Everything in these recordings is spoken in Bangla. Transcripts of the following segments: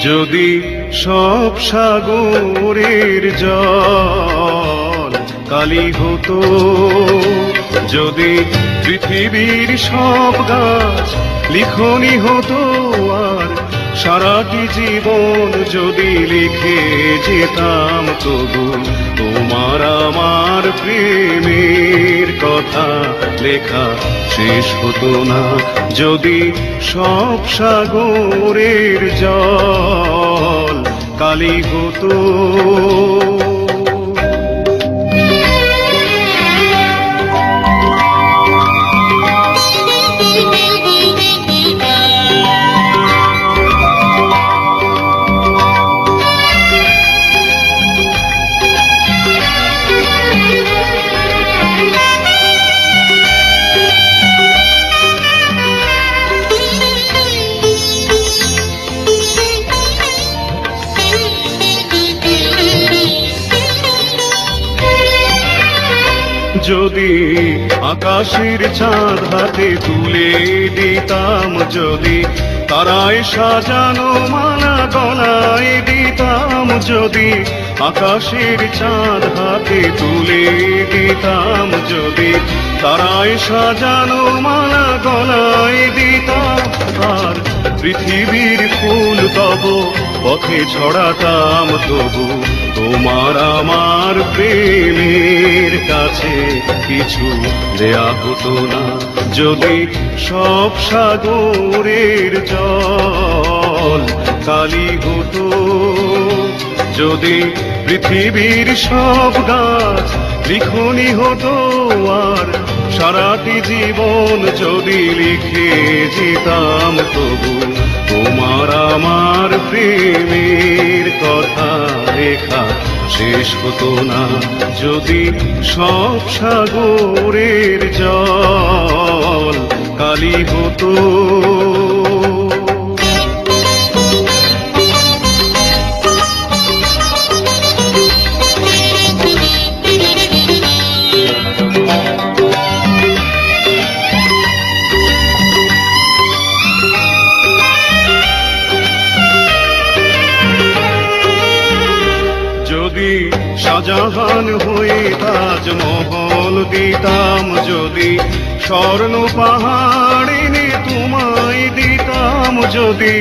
যদি সব সাগরের জল কালি হতো, যদি পৃথিবীর সব গাছ লিখনি হতো, আর সারাটি জীবন যদি লিখে যেতাম, তবু তোমার আমার প্রেমের কথা লেখা শেষ হতো না। যদি সব সাগরের জল কালি হতো। যদি আকাশের চাঁদ হাতে তুলে দিতাম, যদি তারায় সাজানো মালা গলায় দিতাম, যদি আকাশের চাঁদ হাতে তুলে দিতাম, যদি তারায় সাজানো মালা গলায় দিতাম, আর পৃথিবীর ফুল তব পথে ছড়াতাম, তবু তোমার আমার প্রেমের কাছে কিছু দেয়া হতো না। যদি সব সাগরের জল কালি হতো, যদি পৃথিবীর সব গাছ লিখনি হতো, আর সারাটি জীবন যদি লিখে যেতাম, তবু তোমার আমার প্রেমের কথা লেখা শেষ হতো না। যদি সব সাগরের জল কালি হতো। যদি শাহজাহান হয়ে তাজমহল দিতাম, যদি স্বর্ণ পাহাড় এনে তোমায় দিতাম, যদি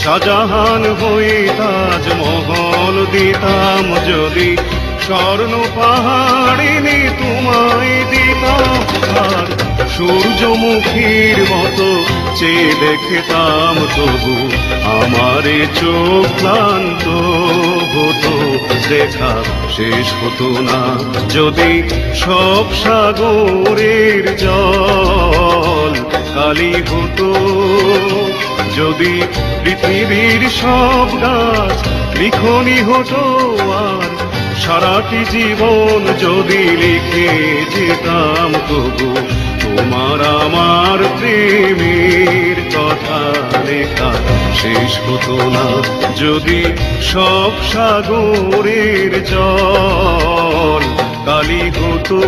শাহজাহান হয়ে তাজমহল দিতাম, যদি স্বর্ণ পাহাড় এনে তোমায় দিতাম, আর সূর্যমুখীর মতো চেয়ে দেখতাম, তবু আমারে চোখ ক্লান্ত হতো, দেখা শেষ হতো না। যদি সব সাগরের জল কালি হতো, যদি পৃথিবীর সব গাছ লিখনি হতো, আর সারাটি জীবন যদি লিখে যেতাম, তবু তোমার আমার প্রেমের কথা লেখা শেষ হতো না। যদি সব সাগরের জল কালি হতো।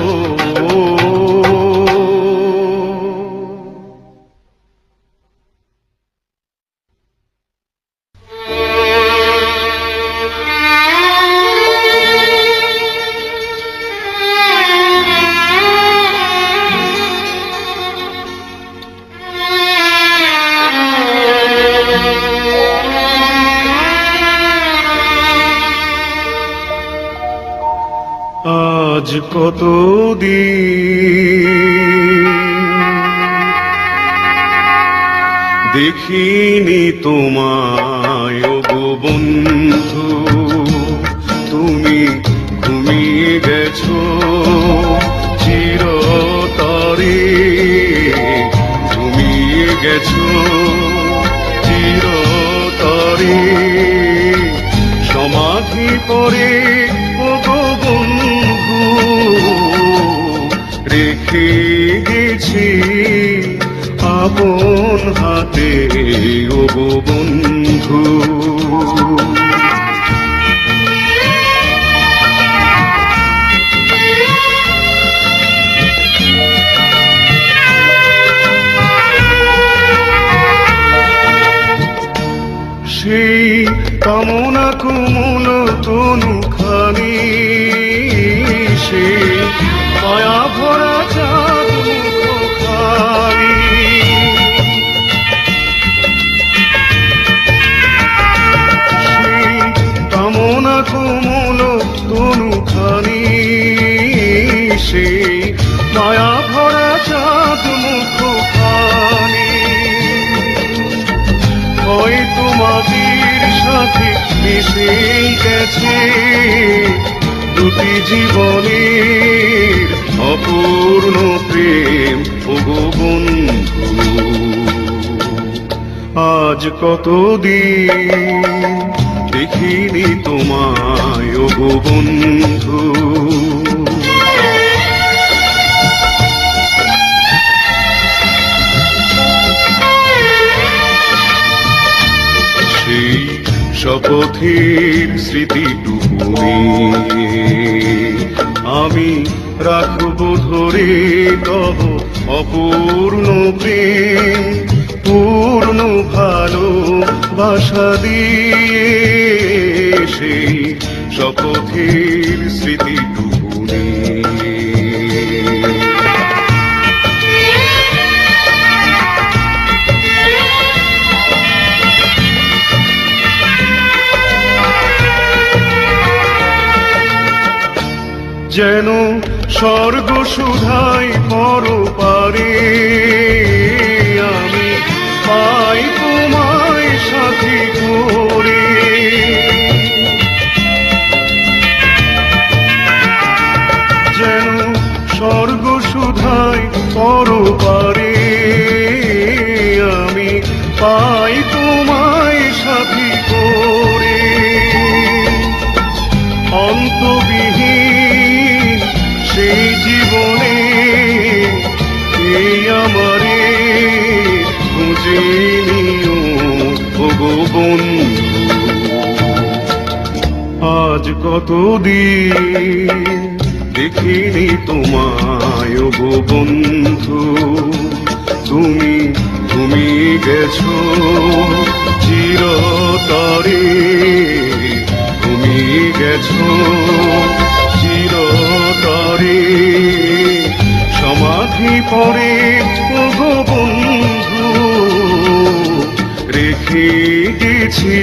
আজ কতদিন দেখিনি তোমায় গো বন্ধু, তুমি ঘুমিয়ে গেছো চিরতরে, ঘুমিয়ে গেছো চিরতরে, সমাধি করে গো বন্ধু রেখে গেছি আপন হাতে ও গো বন্ধু। সেই কুমুল তনু খানি সেই মায়া ভরা চাঁদ মুখখানি সেই কামনা কুমুল তনু খানি সেই মায়া ভরা চাঁদ মুখখানি হয়তো মাটির সাথে মিশে গেছে দুটি জীবনের অপূর্ণ প্রেম ওগো বন্ধু আজ কতদিন দেখিনি তোমায় ওগো বন্ধু সেই শপথের স্মৃতিটুকু আমি রাখবো ধরে তব অপূর্ণ প্রেম পূর্ণ ভালোবাসা দিয়ে সেই শপথের স্মৃতিটুকু যেন স্বর্গ সুধাই পরপারে আমি পাই তোমায় সাথী করে যেন স্বর্গ সুধাই পরপারে আমি পাই তোমায় সাথী করে অন্তবিহীন সেই জীবনে এই আমারে খুঁজে নিও ওগো বন্ধু আজ কতদিন দেখিনি তোমায় ওগো বন্ধু তুমি গেছো চিরতরে তুমি গেছো চিরতরে সমাধি পরে ওগো বন্ধু রেখে গেছি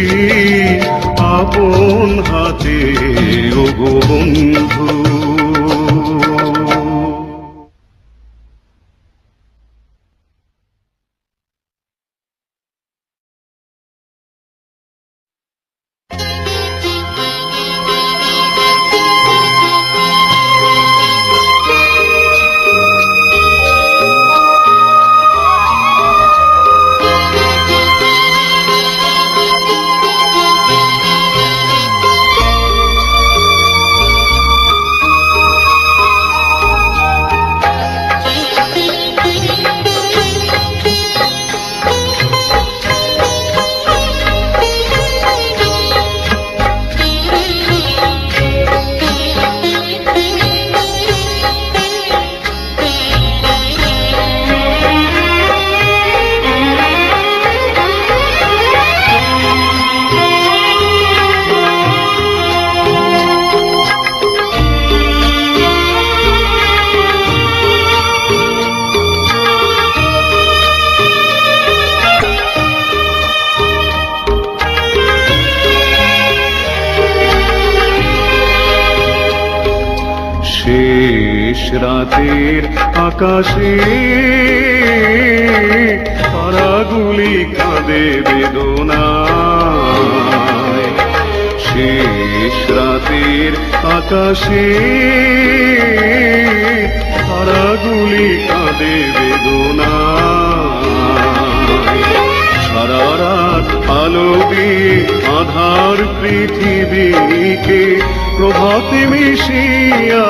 আপন হাতে ওগো বন্ধু রাতের আকাশে তারাগুলি কাঁদে বেদনায় শেষ রাতের আকাশে তারাগুলি কাঁদে বেদনায় সারা রাত আলো দিয়ে আধার পৃথিবীকে প্রভাতে মিশিয়া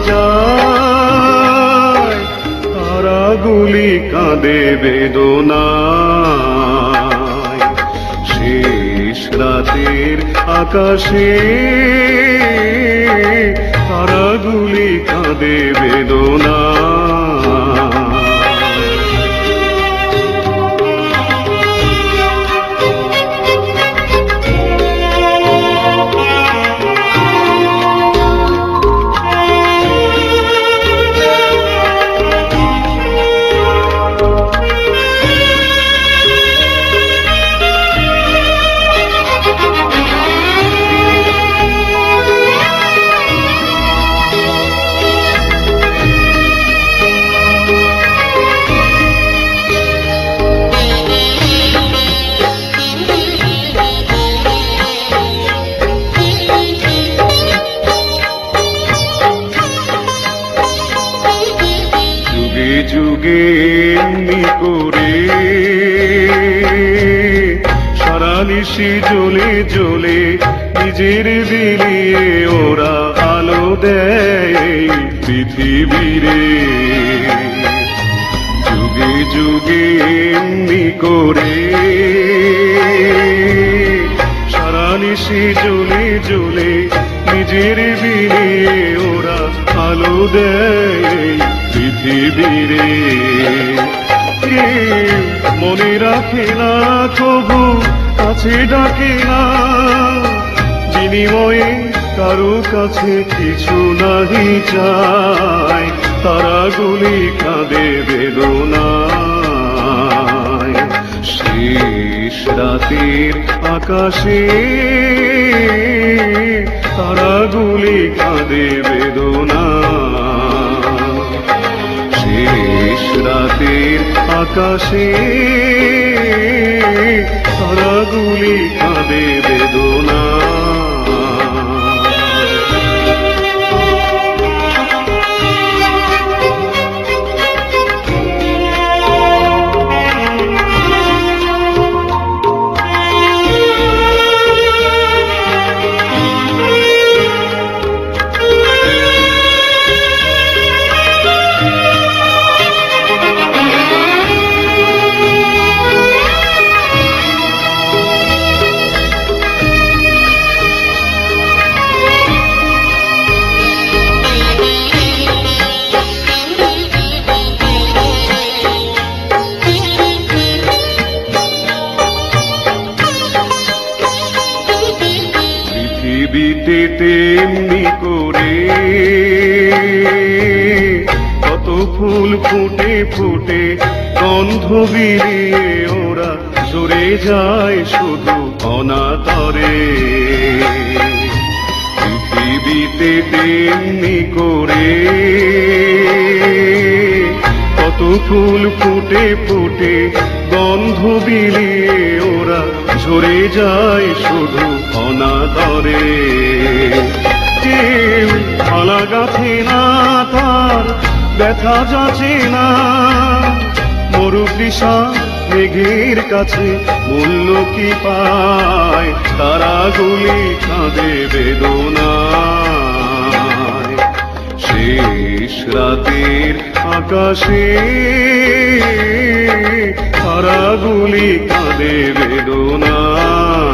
যায় তারাগুলি কাঁদে বেদনায় শেষ রাতের আকাশে তারাগুলি কাঁদে বেদনায় নিশি জ্বলে জ্বলে নিজের বিলিয়ে ওরা আলো দেয় পৃথিবীরে। যুগে যুগে এমনি করে সারা নিশি জ্বলে জ্বলে নিজের বিলিয়ে ওরা আলো দেয় পৃথিবীরে। মনে রাখে না কবু কাছে ডাকে না, বিনিময়ে কারো কাছে কিছু নাহি চায়, তারাগুলি কাঁদে বেদনায়। শেষ রাতের আকাশে তারাগুলি কাঁদে বেদনায়। শেষ রাতের আকাশে তারাগুলি কাঁদে বেদনা। পৃথিবীতে তেমনি করে কত ফুল ফুটে ফুটে গন্ধ বিলিয়ে ওরা ঝরে যায় শুধু অনাদরে। পৃথিবীতে তেমনি করে কত ফুল ফুটে ফুটে গন্ধ বিলিয়ে ওরা ঝরে যায় শুধু অনাদরে। কেউ মালা গাঁথে না, তার ব্যথা যাচে না, মরুতৃষা মেঘের কাছে মূল্য কি পায়, তারাগুলি কাঁদে বেদনায়। শেষ রাতের আকাশে তারাগুলি কাঁদে বেদনায়।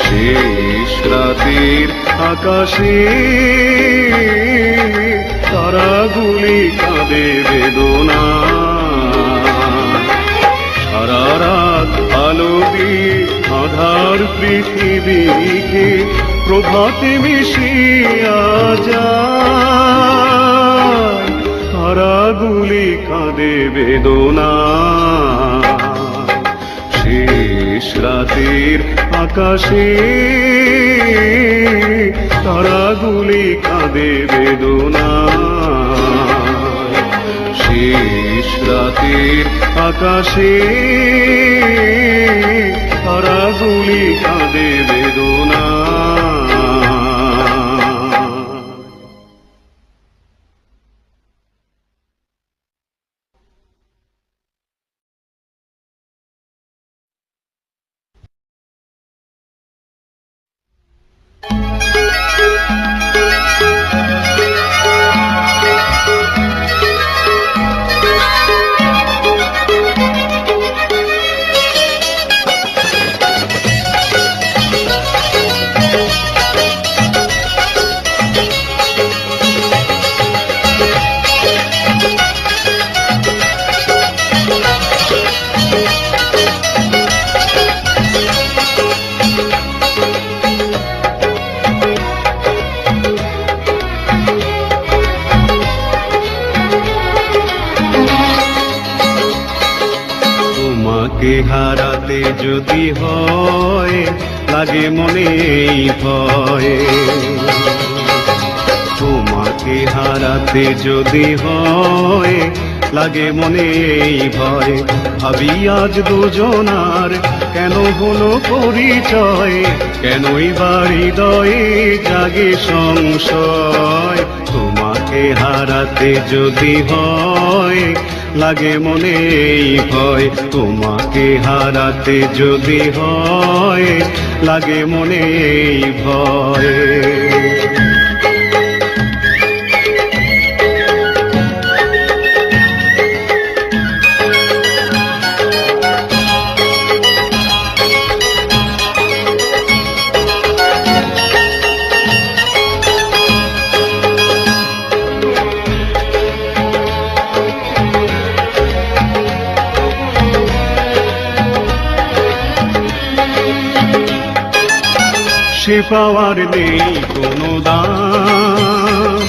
শেষ রাতের আকাশে তারাগুলি কাঁদে বেদনায়। সারা রাত আলো দিয়ে আধার পৃথিবীকে প্রভাতে মিশিয়া যায়, তারাগুলি কাঁদে বেদনায়। শেষ রাতের আকাশে তারাগুলি কাঁদে বেদনায়। শেষ রাতের আকাশে তারাগুলি কাঁদে বেদনায়। তোমাকে হারাতে যদি হয় লাগে মনে এই ভয়, তোমাকে হারাতে যদি হয় লাগে মনে এই ভয়। ভাবি আজ দুজনার কেন হলো পরিচয়, কেনই বা হৃদয়ে জাগে সংশয়। তোমাকে হারাতে যদি হয় লাগে মনে এই ভয়, তোমাকে হারাতে যদি হয় লাগে মনে এই ভয়। সে পাওয়ার নেই কোনো দাম,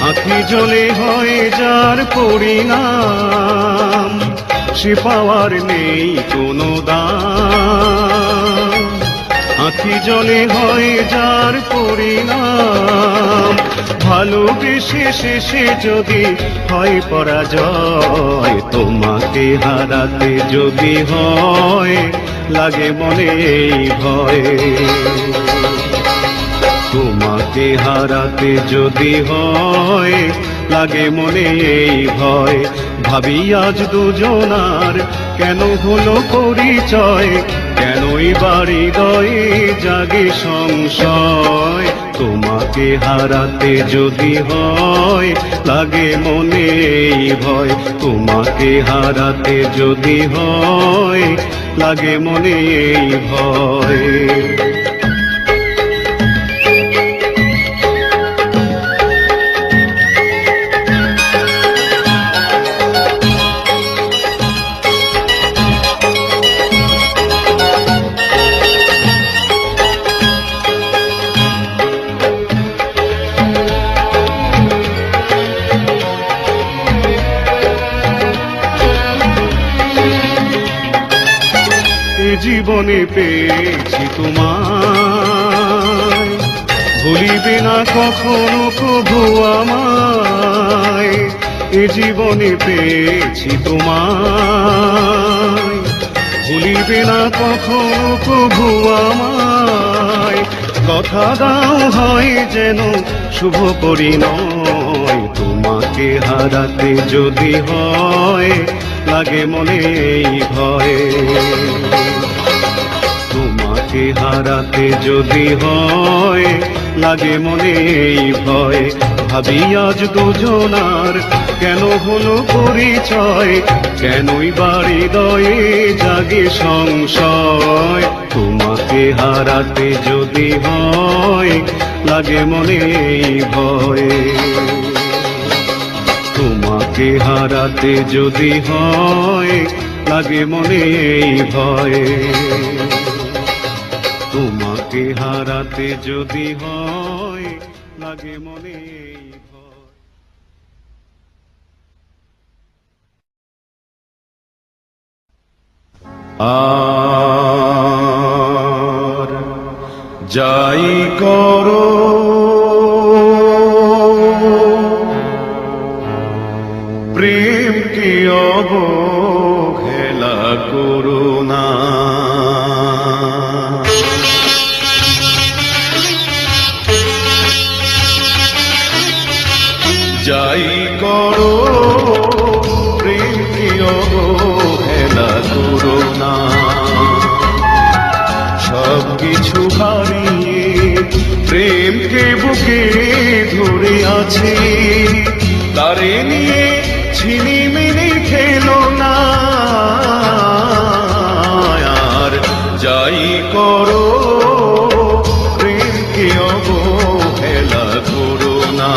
আঁখি জলে হয় যার পরিণাম। সে পাওয়ার নেই কোনো দাম, আঁখি জলে হয় যার পরিণাম। ভালোবেসে শেষে যদি হয় পরাজয়, তোমাকে হারাতে যদি হয় লাগে মনে এই ভয়। তোমাকে হারাতে যদি হয় লাগে মনে এই ভয়। ভাবি আজ দুজনার কেন হলো পরিচয়, কেনই বাড়ি হৃদয়ে জাগে সংশয়। তোমাকে হারাতে যদি হয় লাগে মনে এই ভয়, তোমাকে হারাতে যদি হয় লাগে মনে এই ভয়। জীবনে পেয়েছি তোমায়, ভুলিবে না কখনো প্রভু আমায়। এ জীবনে পেয়েছি তোমায়, ভুলিবে না কখনো প্রভু আমায়। কথা দাও হয় যেন শুভ পরিণয়, তোমাকে হারাতে যদি হয় লাগে মনে এই ভয়। তোমাকে হারাতে যদি হয় লাগে মনে এই ভয়। ভাবি আজ দুজনার কেন হলো পরিচয়, কেনই বাড়ি হৃদয়ে জাগে সংশয়। তোমাকে হারাতে যদি হয় লাগে মনে এই ভয়। তোমাকে হারাতে যদি হয় লাগে মনে এই ভয়। তোমাকে হারাতে যদি হয় লাগে মনে এই ভয়। আর যাই করো প্রেমকে অবহেলা করো না। যাই করো প্রেমকে অবহেলা করো না। সব কিছু হারিয়ে প্রেমকে বুকে ধরে আছে, তারে নিয়ে ছিনিমিনি খেলো না। আর যাই করো প্রেমকে অবহেলা করো না।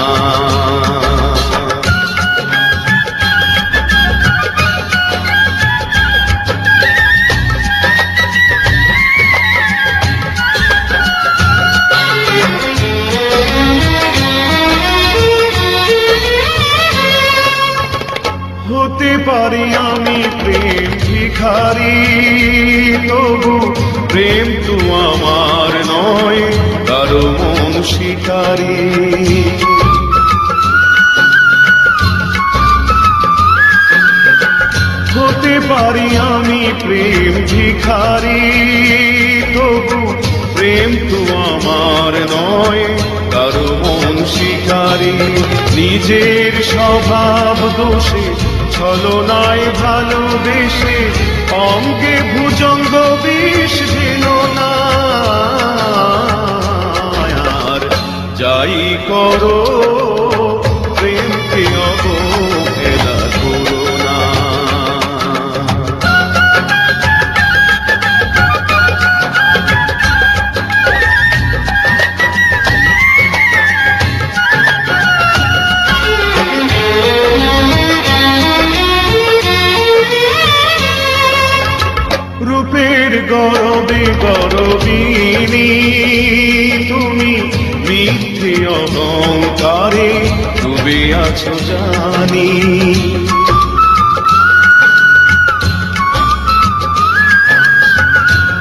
হতে পারি আমি প্রেম ভিখারি, তবু প্রেম তো আমার নয় কারো মন শিকারি। হতে পারি আমি প্রেম ভিখারি, তবু প্রেম তো আমার নয় কারো মন শিকারি। নিজের স্বভাব দোষে ছলনায় ভালোবেসে অঙ্গে ভুজঙ্গ বিষ দিল না। আর যাই করো প্রেমকে অবহেলা করো না। রূপের গরবে গরবিনী তুমি মিথ্যে অহংকারে ডুবে আছো জানি।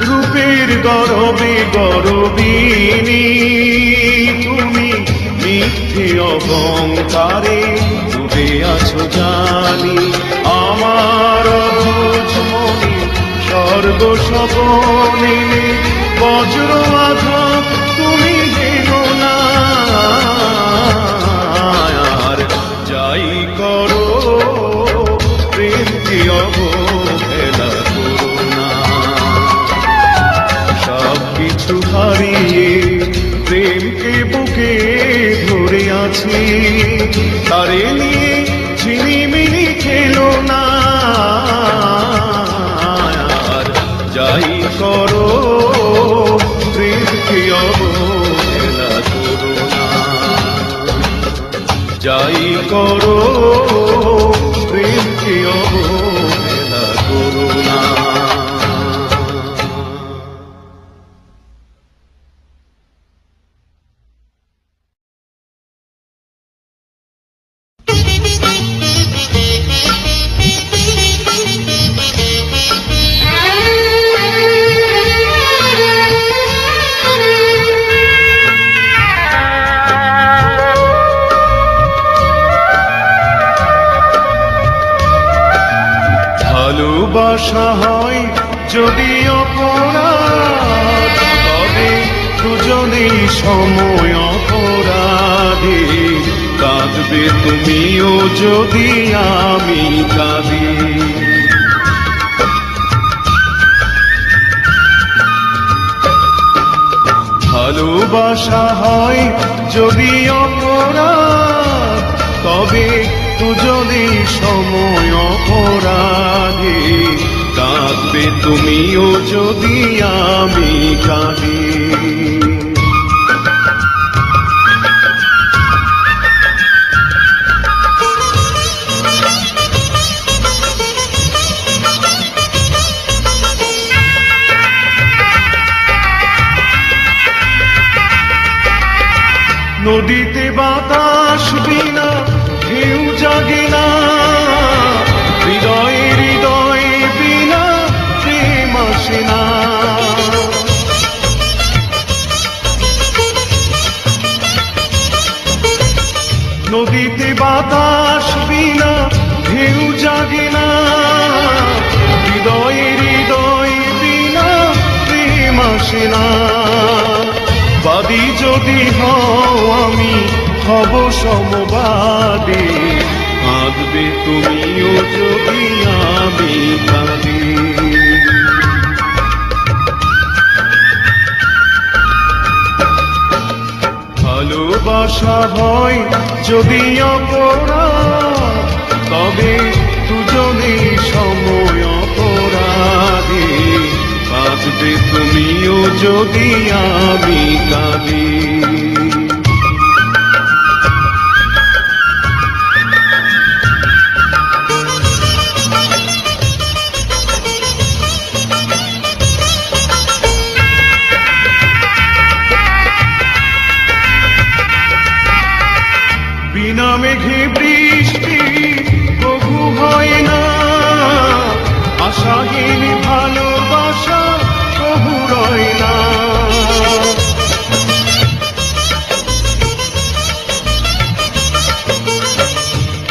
রূপের গরবে গরবিনী তুমি মিথ্যে অহংকারে ডুবে আছো জানি। আমার অবুঝ মনে স্বর্গ স্বপনে বজ্র আঘাত তুমি হেনো না। আর যাই করো প্রেমকে অবহেলা করো না। সব কিছু হারিয়ে প্রেমকে বুকে ধরে আছি, তারে নিয়ে ঝিনিমিনি খেলো না। যাই করো প্রেমকে অবহেলা করো না। যাই করো প্রেমকে অবহেলা করো না। ভালোবাসা হয় যদি অপরাধ, তবে দুজনেই সময় অপরাধে। কাঁদবে তুমিও যদি আমি কাঁদি। ভালোবাসা হয় যদি অপরাধ, তবে দুজনেই সময় অপরাধে। কাঁদবে তুমিও যদি আমি কাঁদি। নদীতে বাতাস বিনা ঢেউ জাগে না, হৃদয়ে হৃদয় বিনা প্রেম আসে না। নদীতে বাতাস বিনা ঢেউ জাগে না, হৃদয়ে হৃদয় বিনা প্রেম আসে না। বাদী যদি হও আমি হব সমবাদী, কাঁদবে তুমিও যদি আমি কাঁদি। ভালোবাসা হয় যদি অপরাধ, তবে দুজনেই সময় অপরাধী। কাঁদবে তুমিও যদি আমি কাঁদি। বিনা মেঘে বৃষ্টি তবু হয় না, আশাহীন ভালোবাসা তবু রয় না।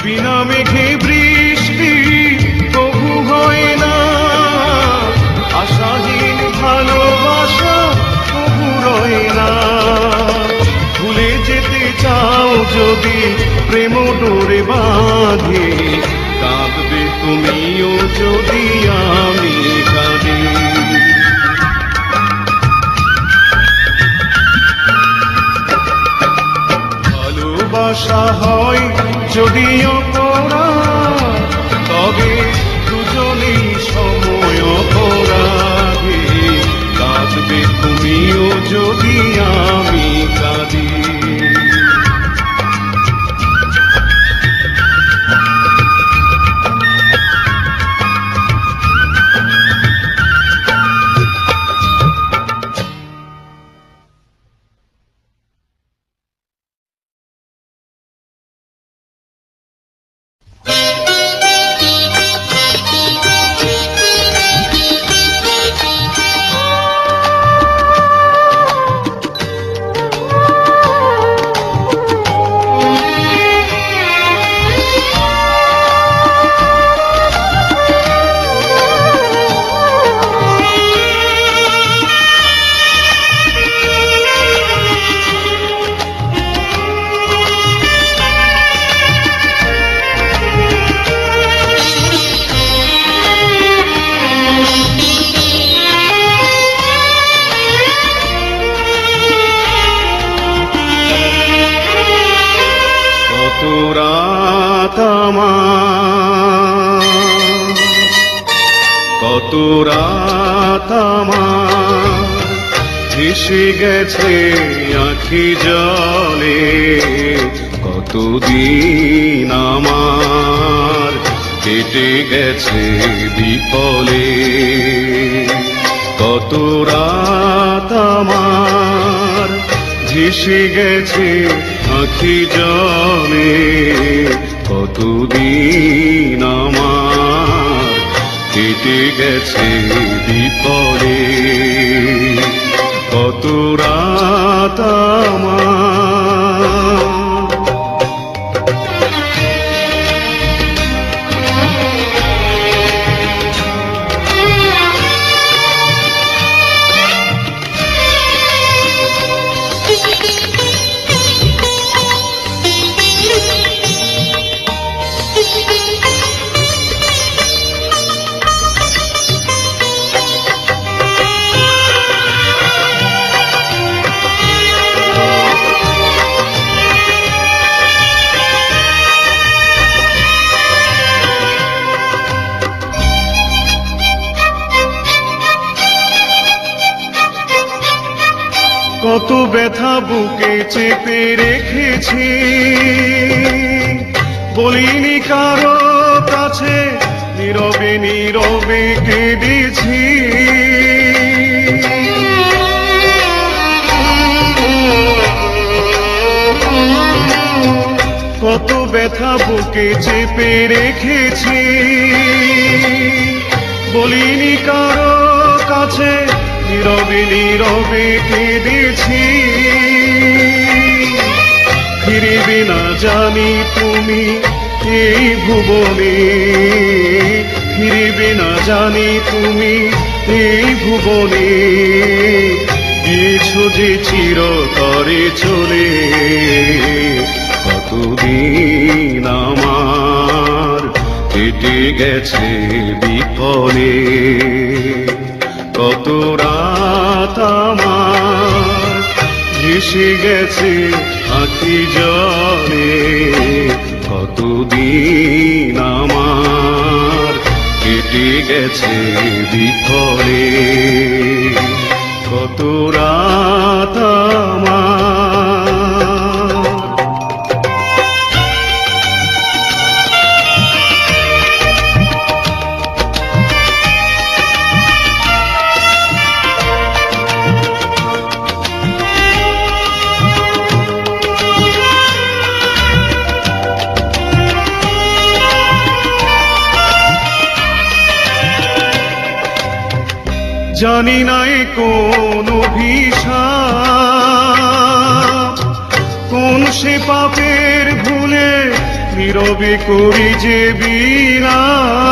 বিনা মেঘে বৃষ্টি তবু হয় না, আশাহীন ভালোবাসা তবু রয় না। ভুলে যেতে চাও যদি প্রেম ডোরে বাঁধে, কাঁদবে তুমিও যদি আমি কাঁদি। ভালোবাসা হয় যদি অপরাধ, তবে দুজনেই সময় অপরাধে, কাঁদবে তুমিও যদি আমি কাঁদি। কত রাত আমার ভেসে গেছে আঁখি জলে, কতদিন আমার কেটে গেছে বিফলে। কত রাত আমার ভেসে গেছে আঁখি জলে, কতদিন আমার কেটে গেছে বিফলে। কত রাত আমার কত ব্যথা বুকে চেপে রেখেছি, বলিনি কারো কাছে, নীরবে নীরবে কেঁদেছি। কত ব্যথা বুকে চেপে রেখেছি, বলিনি কারো কাছে, নীরবে নীরবে কেঁদেছি। ফিরবে না জানি তুমি এই ভুবনে, ফিরবে না জানি তুমি এই ভুবনে, গেছো যে চিরতরে চলে। কতদিন আমার কেটে গেছে বিফলে, কত রাত আমার ভেসে গেছে আঁখি জলে, কতদিন আমার কেটে গেছে বিফলে। কত রাত আমার জানি নাই কোন অভিশাপ, কোন সে পাপের ভুলে নীরবে করি যে বিলাপ।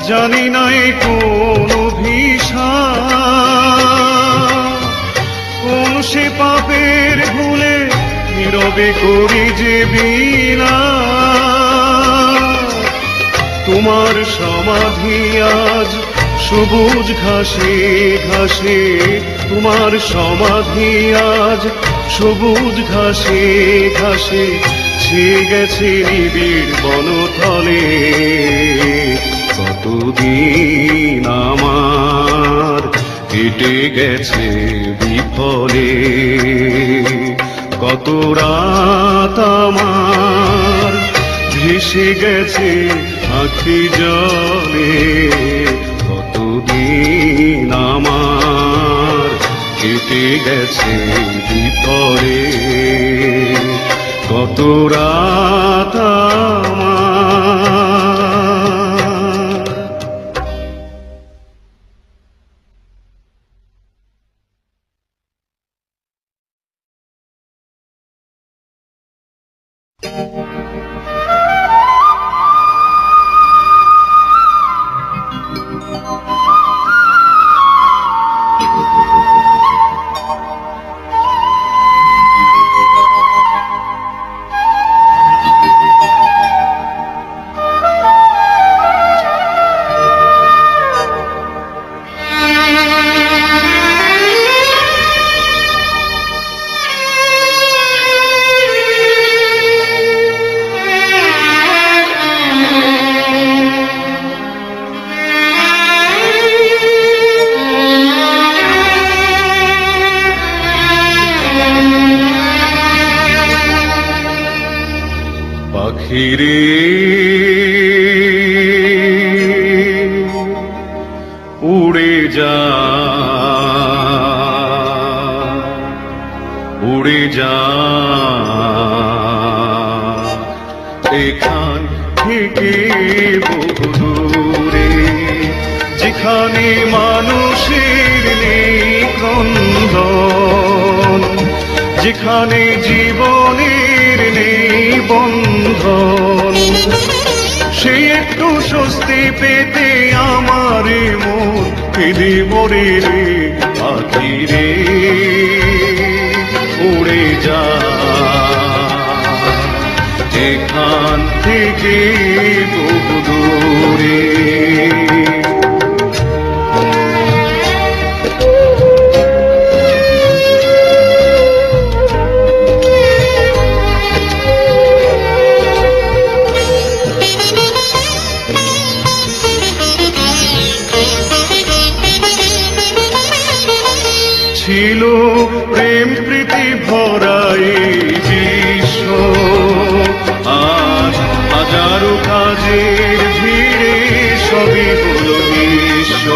জানি নাই কোন অভিশাপ, তবে করি যে বিনা। তোমার সমাধি আজ সবুজ ঘাসে ঘাসে, তোমার সমাধি আজ সবুজ ঘাসে ঘাসে, ছেয়ে গেছে নিবিড় বনতলে। কতদিন আমার কেটে গেছে বিফলে, কত রাত আমার ভেসে গেছে আখি জলে। কতদিন আমার কেটে গেছে বিফলে, কত রাত আমার। পাখিরে উড়ে যা, উড়ে যা এখান থেকে বহু দূরে, যেখানে মানুষের নেই ক্রন্দন, যেখানে জীবনের নেই বন্ধন। সেই একটু স্বস্তি পেতে আমার মন কেঁদে মরে রে। পাখিরে উড়ে যা এখান থেকে বহু দূরে। ছিল প্রেম প্রীতি ভরা এই বিশ্ব, আজ হাজারো কাজের ভিড়ে সবই হলো নিঃস্ব।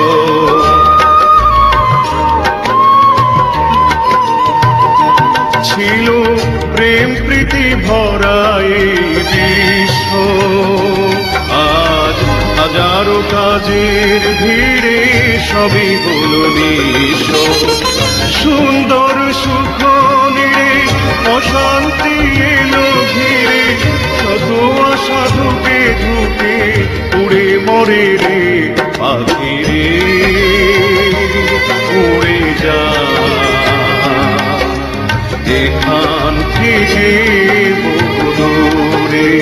ছিল প্রেম প্রীতি ভরা এই বিশ্ব, আজ হাজারো কাজের ভিড়ে সবই হলো নিঃস্ব। সুন্দর সুখ নিড়ে অশান্তি এলো ঘিরে, শত আশা ধুকে ধুকে উড়ে মরে রে। পাখিরে উড়ে যা এখান থেকে বহু দূরে।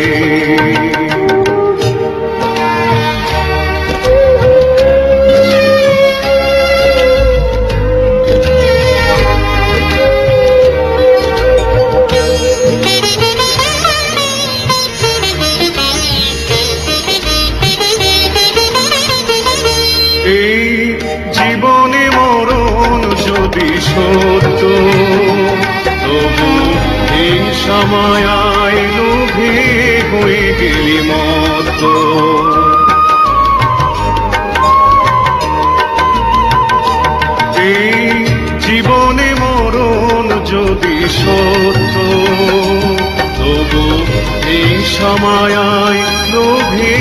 এই জীবনে মরণ যদি সত্য, তবু হিংসা মায়ায় লোভে হয়ে গেলি মত্ত। এই জীবনে মরণ যদি সত্য, তবু হিংসা মায়ায় লোভে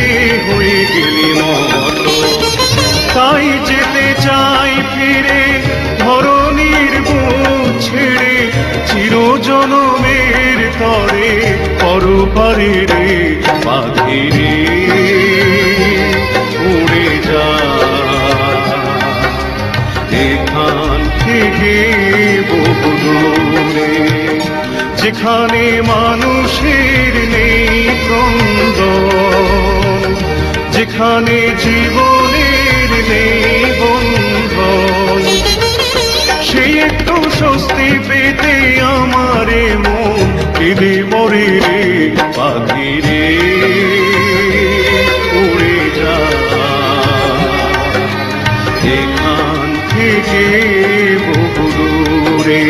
হয়ে গেলি মত্ত। তাই যেতে চাই ফিরে ধরণীর বুক ছেড়ে, চিরজনমের তরে পরপারে রে। পাখিরে উড়ে যা এখান থেকে বহু দূরে, যেখানে মানুষের নেই ক্রন্দন, যেখানে জীবনের নেই বন্ধন, সেই একটু স্বস্তি পেতে আমারে মন কেঁদে মরে রে পাখি রে, উড়ে যা এখান থেকে বহু দূরে।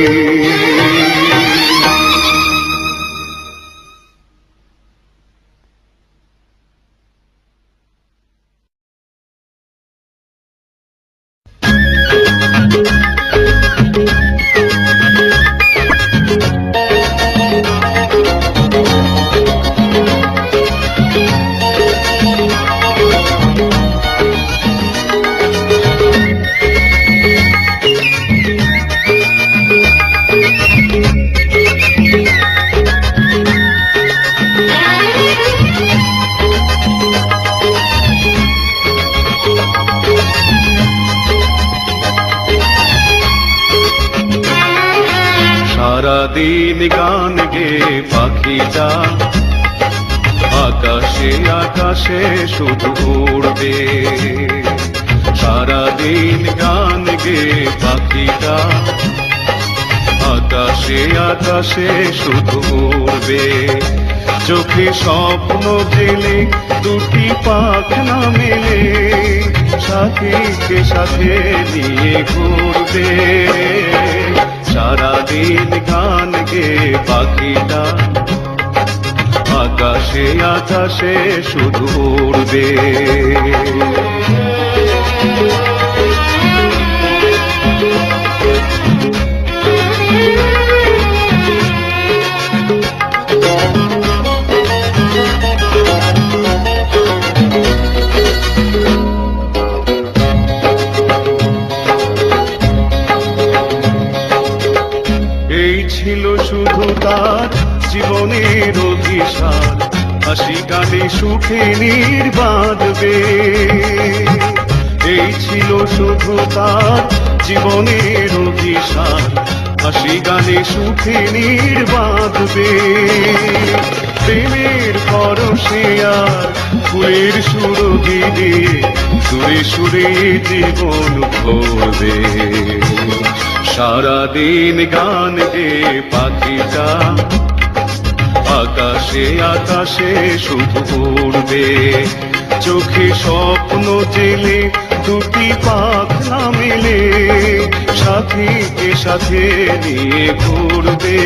সারাদিন গান গে পাখিটা আকাশে আকাশে শুধু উড়বে, সারাদিন গান গে পাখিটা আকাশে আকাশে শুধু উড়বে, চোখে স্বপ্ন জেলে দুটি পাখনা মেলে সাথীকে সাথে নিয়ে ঘুরবে, সারাদিন গান গে পাখিটা আকাশে আকাশে শুধু উড়বে। ছিল শুধু তার জীবনের অভিশাপ, হাসি গানে সুখে নির্বাঁধবে, এই ছিল শুধু তার জীবনের অভিশাপ, হাসি গানে সুখে নির্বাঁধবে, প্রেমের পরশে আর ফুলের সুরভি দিয়ে সুরে সুরে জীবন ভরবে, সারাদিন গান গে পাখিটা আকাশে আকাশে শুধু উড়বে, চোখে স্বপ্ন জেলে দুটি পাখনা মেলে সাথীকে সাথে নিয়ে ঘুরবে,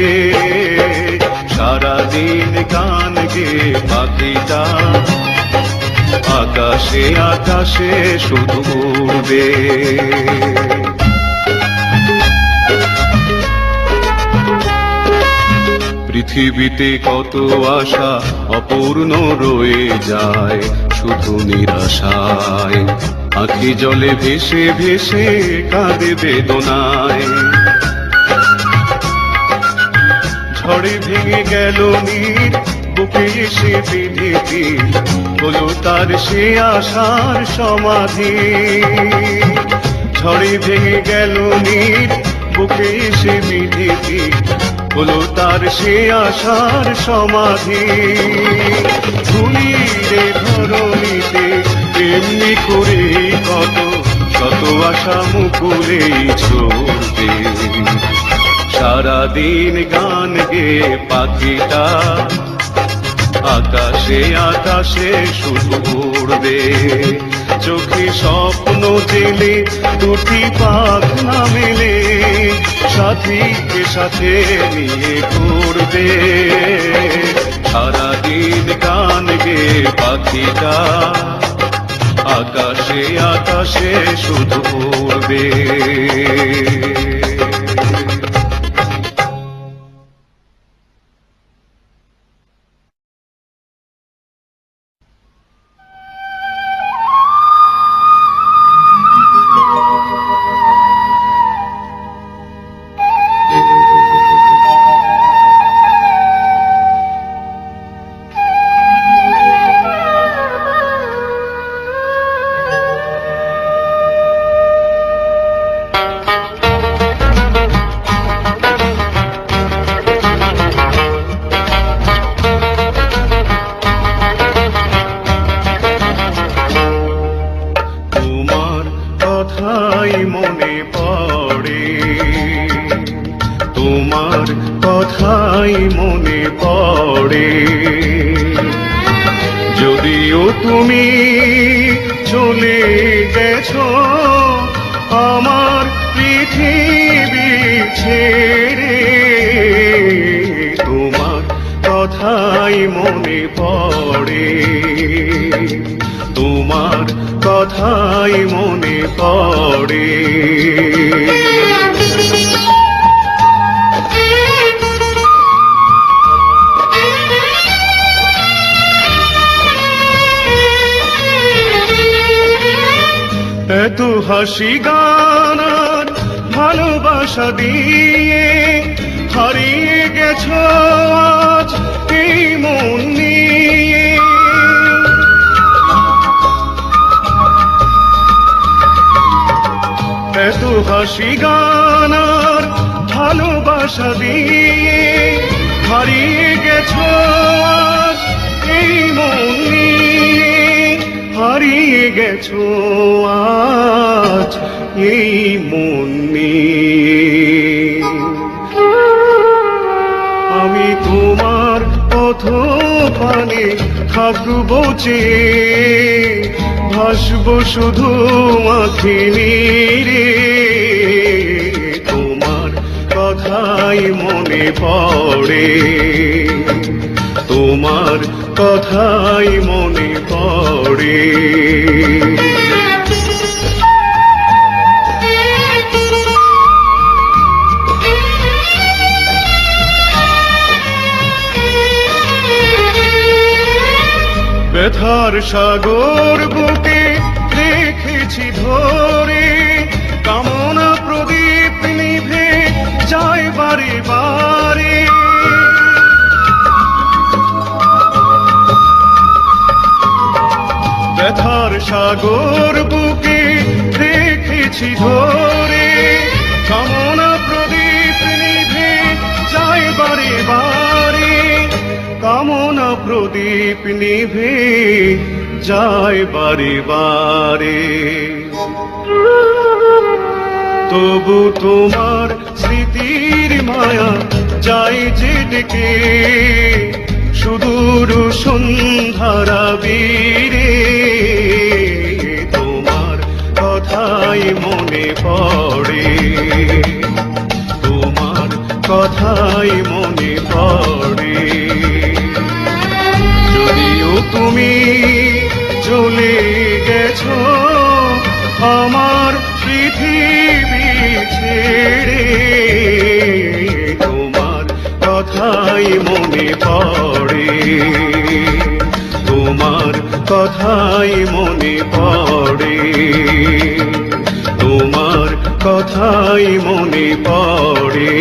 সারাদিন গান গে পাখিটা আকাশে আকাশে শুধু উড়বে। পৃথিবীতে কত আশা অপূর্ণ রয়ে যায় শুধু নিরাশায়, আঁখি জলে ভেসে ভেসে কাঁদে বেদনায়, ঝড়ে ভেঙে গেল নীর বুকে এসে বিধিতি হলো তার সে আশার সমাধি, ঝড়ে ভেঙে গেল নীর বুকে এসে বিধিতি হলো তার সে আশার সমাধি, ধুলিরে ধরণীতে এমনি করে কত শত আশা মুকুলেই ঝরবে, সারাদিন গান গে পাখিটা আকাশে আকাশে শুধু উড়বে, চোখে স্বপ্ন জেলে দুটি পাখনা মেলে সাথীকে সাথে নিয়ে ঘুরবে, সারাদিন গান গে পাখিটা আকাশে আকাশে শুধু উড়বে। তুমি চলে গেছো আমার পৃথিবী ছেড়ে, তোমার কথাই মনে পড়ে, তোমার কথাই মনে পড়ে। এত হাসি গান আর ভালোবাসা দিয়ে হারিয়ে গেছো আজ এই মন নিয়ে। এত হাসি গান আর ভালোবাসা দিয়ে হারিয়ে গেছো আজ এই মন নিয়ে, হারিয়ে গেছো আজ এই মন নিয়ে। আমি তোমার পথ পানে থাকবো চেয়ে, ভাসবো শুধু আঁখি নীরে, তোমার কথাই মনে পড়ে, তোমার কথাই মনে পড়ে। ব্যথার সাগর বুকে রেখেছি ধরে, কামনা প্রদীপ নিভে যায় বারে বারে। ব্যথার সাগর বুকে রেখেছি ধরে, কামনা প্রদীপ নিভে যায় বারে বারে, কামনা প্রদীপ নিভে যায় বারে বারে। তবু তোমার স্মৃতির মায়া যায় যে ডেকে, সুদূর সন্ধ্যারা বীরে, তোমার কথাই মনে পড়ে, তোমার কথাই মনে পড়ে। যদিও তুমি চলে গেছো আমার পৃথিবী ছেড়ে, তোমার কথাই মনে পড়ে, তোমার কথাই মনে পড়ে, তোমার কথাই মনে পড়ে।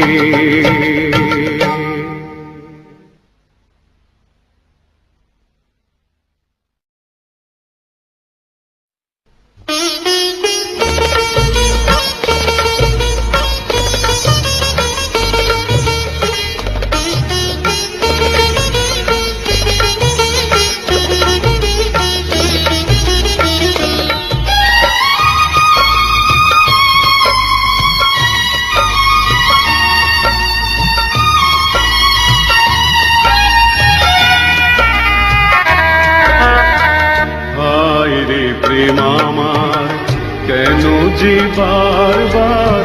কেন যে বারবার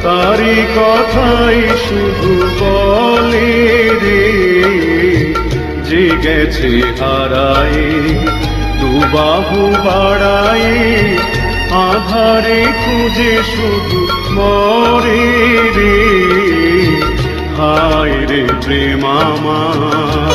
তারি কথাই শুধু বলে রে, যে গেছে হারায় দুবাহু বাড়ায়, আধারে খুঁজে শুধু মরে রে। হায় রে প্রেম আমার,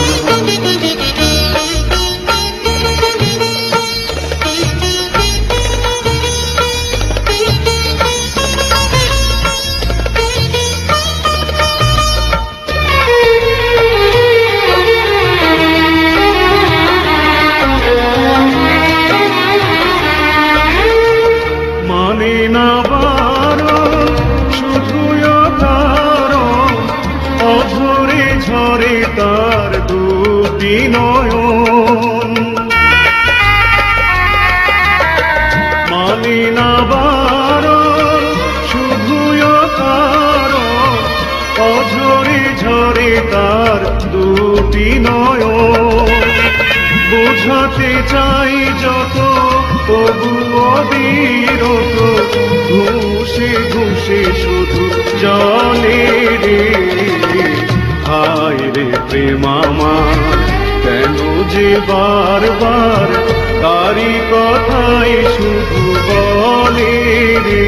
তার দুটি নয়ন মানি না বারণ, শুধুই কারণ অঝরে ঝরে তার দুটি নয়ন। বোঝাতে চাই যত তবুও বিরত ঘুষে ঘুষে শুধু জলে রে হায় রে প্রেম আমার কেন যে বারবার তারি কথাই শুধু বলে রে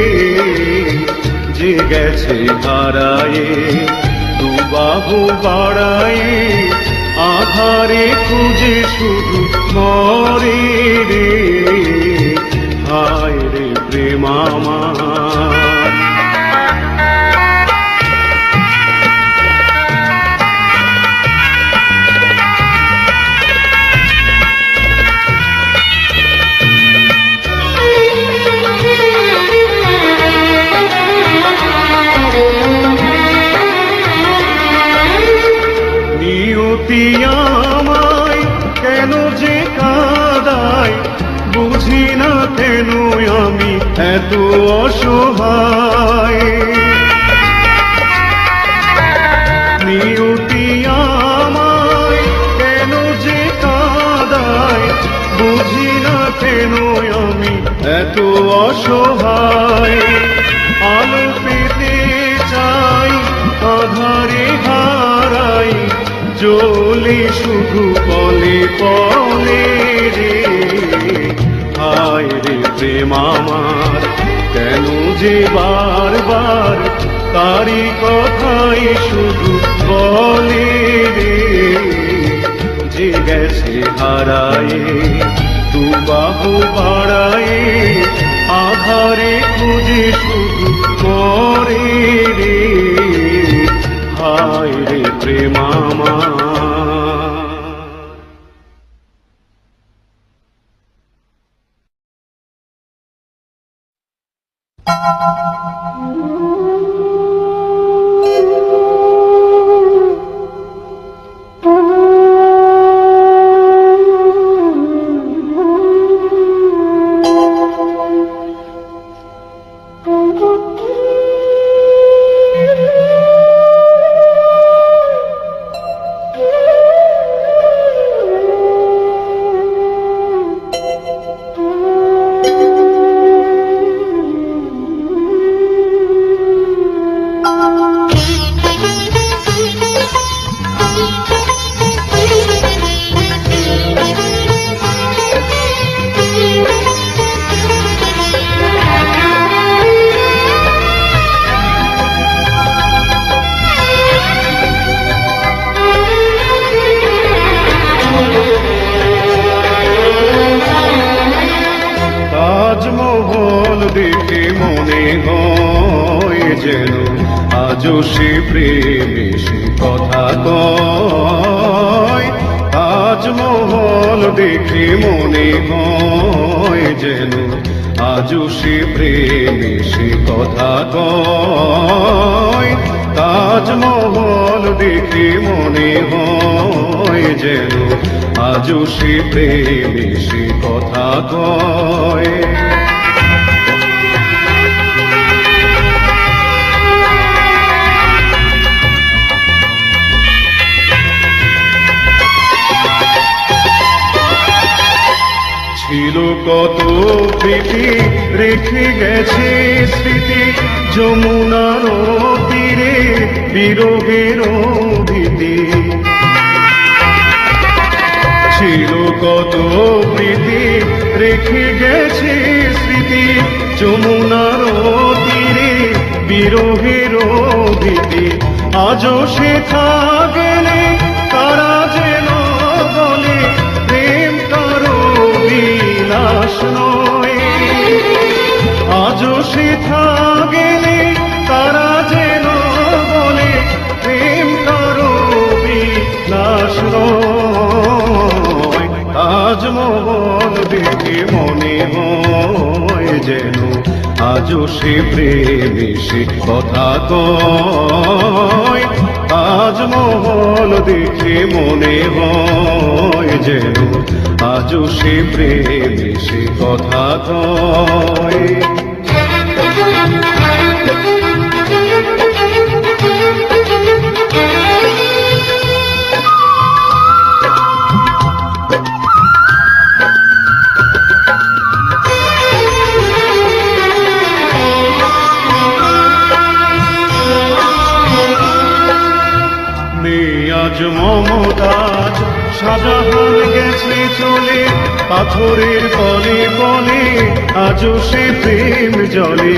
যে গেছে হারায়ে দুবাহু বাড়ায়ে আধারে খুঁজে শুধু মরে রে হায় রে প্রেম আমার নিয়তি আমায় কেন যে কাঁদায় বুঝি না কেন আমি এত অসহায় নিয়তি আমায় কেন যে কাঁদায় বুঝি না কেন আমি এত অসহায় আলো পেতে চাই আধারে হারাই জ্বলে শুধু পলে পলে রে হায় রে প্রেম আমার কেন যে বারবার তারি কথাই শুধু বলে রে যে গেছে হারায়ে দুবাহু বাড়ায়ে আধারে খুঁজে শুধু করে রে হায় রে প্রেম আমার তাজমহল দেখে মনে হয় যেন আজও সে প্রেমে সে কথা কয় তাজমহল দেখে মনে হয় যেন আজও সে প্রেমে সে কথা কয় তাজমহল দেখে মনে হয় যেন আজও সে প্রেমে সে কথা কয় ছিল কত প্রীতি রেখে গেছে স্মৃতি যমুনার তীরে বিরহের ভীতি ছিল কত প্রীতি রেখে গেছে স্মৃতি যমুনার তীরে বিরহের ভীতি আজও সে গেলে তারা যেন বলে প্রেম কারো বিলাস নয় আজও সে গেলে তারা যেন বলে প্রেম কারো বিলাস নয় তাজমহল দেখে মনে হয় যেন আজও সে প্রেমে সে কথা কয় তাজমহল দেখে মনে হয় যেন আজও সে প্রেমে সে কথা কয় গেছে চলে পাথরের বলে বলে আজও সে প্রেম জলে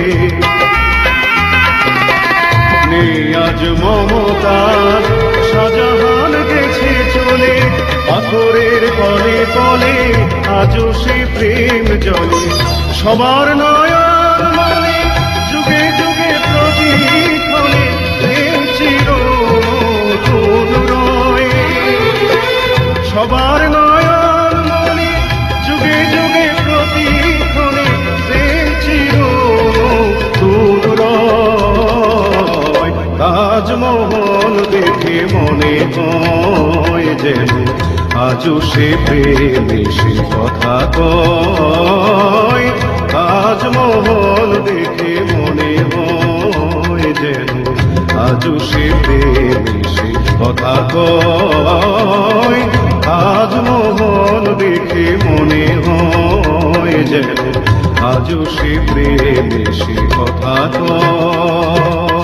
নেই আজ মমতাজ শাহজাহান গেছে চলে পাথরের বলে বলে আজও সে প্রেম জলে সবার নয়ন মানে যুগে যুগে প্রতিক্ষণে প্রেম চিরনতুন রয় সবার নয়ন মানে যুগে যুগে প্রতিক্ষণে প্রেম চিরনতুন রয় তাজমহল দেখে মনে হয় যেন আজও সে প্রেমে সে কথা কয় তাজমহল দেখে মনে হয় যেন আজও সে প্রেমে সে কথা কয় তাজমহল দেখে মনে হয় যেন আজও সে প্রেমে সে কথা কয়